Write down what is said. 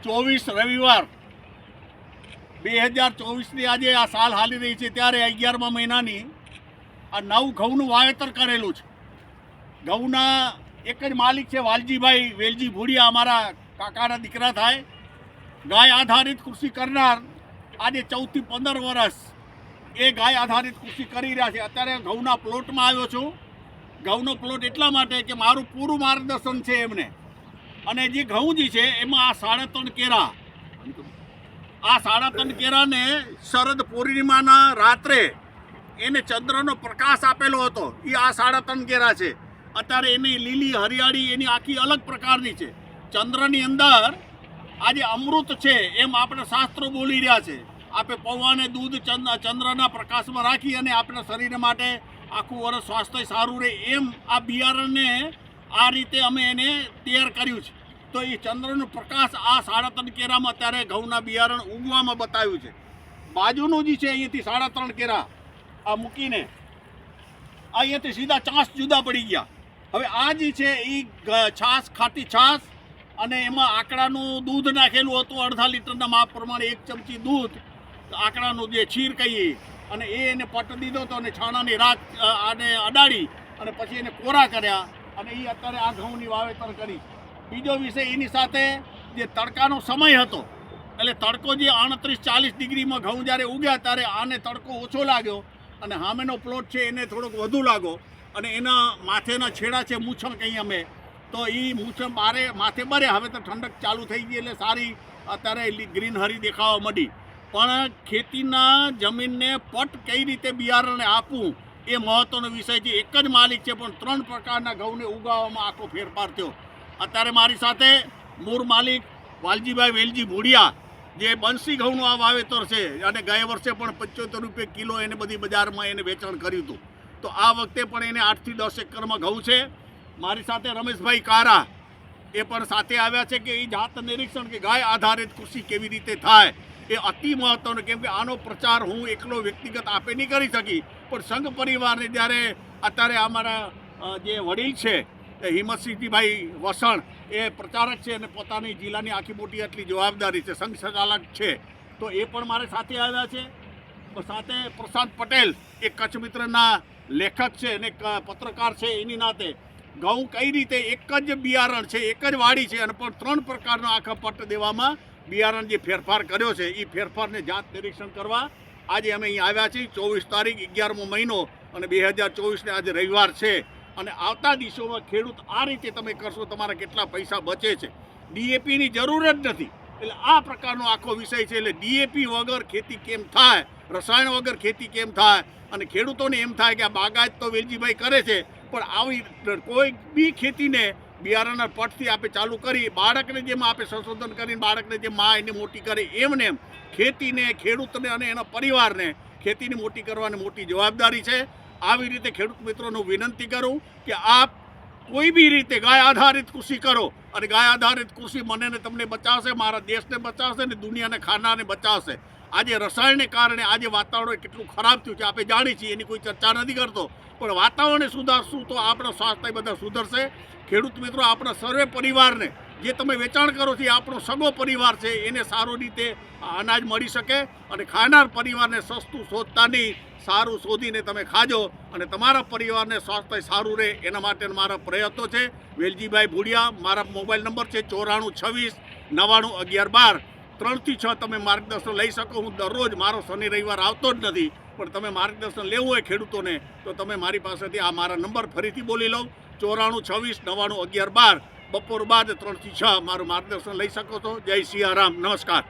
24 રવિવાર 2024ની આજે આ સાલ હાલી રહી છે ત્યારે 11મા મહિનાની આ નવ ઘઉંનું વાવેતર કરેલું છે. ઘઉંના એક જ માલિક છે વાલજીભાઈ વેલજી ભુડિયા, અમારા કાકાના દીકરા થાય. ગાય આધારિત કૃષિ કરનાર આજે 14 થી 15 વર્ષ એ ગાય આધારિત કૃષિ કરી રહ્યા છે. અત્યારે ઘઉંના પ્લોટમાં આવ્યો છું. ઘઉંનો પ્લોટ એટલા માટે કે મારું પૂરું માર્ગદર્શન છે એમને. અને જે ઘઉં જે છે એમાં આ 3.5 કેરા, આ 3.5 કેરાને શરદ પૂર્ણિમાના રાત્રે એને ચંદ્રનો પ્રકાશ આપેલો હતો. એ આ 3.5 કેરા છે. અત્યારે એની લીલી હરિયાળી એની આખી અલગ પ્રકારની છે. ચંદ્રની અંદર આજે અમૃત છે એમ આપણે શાસ્ત્રો બોલી રહ્યા છે. આપણે પૌવાને દૂધ ચંદ્રના પ્રકાશમાં રાખી અને આપણા શરીર માટે આખું વર્ષ સ્વાસ્થ્ય સારું રહે એમ આ બિયારણને આ રીતે અમે એને તૈયાર કર્યું છે. તો એ ચંદ્રનો પ્રકાશ આ 3.5 કેરામાં અત્યારે ઘઉંના બિયારણ ઉગવામાં બતાવ્યું છે. બાજુનું જે છે અહીંયાથી 3.5 કેરા આ મૂકીને અહીંયાથી સીધા ચાસ જુદા પડી ગયા. હવે આ જે છે એ છાશ, ખાટી છાશ અને એમાં આકડાનું દૂધ નાખેલું હતું. 1.5 લીટરના માપ પ્રમાણે 1 ચમચી દૂધ, આકડાનું જે ખીર કહીએ, અને એને પટ દીધો હતો અને છાણાની રાખ આને અડાડી અને પછી એને કોરા કર્યા અને એ અત્યારે આ ઘઉંની વાવેતર કરી. બીજો વિષય એની સાથે જે તડકાનો સમય હતો, એટલે તડકો જે 38-40 ડિગ્રીમાં ઘઉં જ્યારે ઉગ્યા ત્યારે આને તડકો ઓછો લાગ્યો અને સામેનો પ્લોટ છે એને થોડોક વધુ લાગો અને એના માથેના છેડા છે મૂછણ કહીએ અમે, તો એ મૂછણ બારે માથે બરે. હવે તો ઠંડક ચાલુ થઈ ગઈ એટલે સારી અત્યારે ગ્રીનહરી દેખાવા માંડી. પણ ખેતીના જમીનને પટ કઈ રીતે બિયારણને આપવું એ મહત્વનો વિષય છે. એક જ માલિક છે પણ 3 પ્રકારના ઘઉંને ઉગાવવામાં આખો ફેરફાર થયો. અત્યારે મારી સાથે મૂળ માલિક વાલજીભાઈ વેલજી ભુડિયા, જે બંસી ઘઉંનું આ વાવેતર છે અને ગયા વર્ષે પણ 75 રૂપિયા કિલો એને બધી બજારમાં એને વેચાણ કર્યું હતું. તો આ વખતે પણ એને 8 થી 10 એકરમાં ઘઉં છે. મારી સાથે રમેશભાઈ કારા એ પણ સાથે આવ્યા છે કે એ જાત નિરીક્ષણ કે ગાય આધારિત કૃષિ કેવી રીતે થાય એ અતિ મહત્વનું. કેમ કે આનો પ્રચાર હું એકલો વ્યક્તિગત આપે નહીં કરી શકી, પણ સંઘ પરિવારને જ્યારે અત્યારે અમારા જે વડીલ છે હિંમતસિંહજીભાઈ વસણ એ પ્રચારક છે અને પોતાની જિલ્લાની આખી મોટી આટલી જવાબદારી છે, સંઘ સંચાલક છે, તો એ પણ મારે સાથે આવ્યા છે. સાથે પ્રશાંત પટેલ એ કચ્છ મિત્રના લેખક છે અને પત્રકાર છે. એની નાતે ઘઉં કઈ રીતે એક જ બિયારણ છે, એક જ વાડી છે અને પણ 3 પ્રકારનો આખા પટ દેવામાં બિયારણ જે ફેરફાર કર્યો છે એ ફેરફારને જાત નિરીક્ષણ કરવા આજે અમે અહીં આવ્યા છીએ. 24 તારીખ 11મો મહિનો અને 2024ને આજે રવિવાર છે. અને આવતા દિવસોમાં ખેડૂત આ રીતે તમે કરશો તમારા કેટલા પૈસા બચે છે. ડીએપીની જરૂર જ નથી. એટલે આ પ્રકારનો આખો વિષય છે. એટલે ડીએપી વગર ખેતી કેમ થાય, રસાયણ વગર ખેતી કેમ થાય, અને ખેડૂતોને એમ થાય કે આ બાગાયત તો વેલજીભાઈ કરે છે પણ આવી કોઈ બી ખેતીને બિયારણના પટથી આપણે ચાલુ કરી બાળકને જેમ આપણે સંશોધન કરીને બાળકને જેમ મા એને મોટી કરે એમને એમ ખેતીને, ખેડૂતને અને એના પરિવારને ખેતીને મોટી કરવાની મોટી જવાબદારી છે. આવી રીતે ખેડૂત મિત્રોને વિનંતી કરું કે આપ કોઈ બી રીતે ગાય આધારિત કૃષિ કરો અને ગાય આધારિત કૃષિ મને ને તમને બચાવશે, મારા દેશને બચાવશે અને દુનિયાને ખાનારને બચાવશે. આજે રસાયણને કારણે આજે વાતાવરણ કેટલું ખરાબ થયું છે આપણે જાણીએ છીએ, એની કોઈ ચર્ચા નથી કરતો, પણ વાતાવરણને સુધારશું તો આપણો સ્વાસ્થ્ય બધા સુધરશે. ખેડૂત મિત્રો, આપણા સર્વે પરિવારને જે તમે વેચાણ કરો છો એ આપણો સગો પરિવાર છે, એને સારી રીતે અનાજ મળી શકે અને ખાનાર પરિવારને સસ્તું શોધતા નહીં, સારું શોધીને તમે ખાજો અને તમારા પરિવારને સ્વાસ્થ્ય સારું રહે એના માટે મારા પ્રયત્નો છે. વેલજીભાઈ ભુડિયા, મારા મોબાઈલ નંબર છે 9426 99 11 12. 3 થી 6 તમે માર્ગદર્શન લઈ શકો. હું દરરોજ, મારો શનિ રવિવાર આવતો જ નથી, પણ તમે માર્ગદર્શન લેવું હોય ખેડૂતોને તો તમે મારી પાસેથી આ મારા નંબર ફરીથી બોલી લો 9426 99 11 12. બપોર બાદ 3 થી 6 મારું માર્ગદર્શન લઈ શકો છો. જય સિયારામ, નમસ્કાર.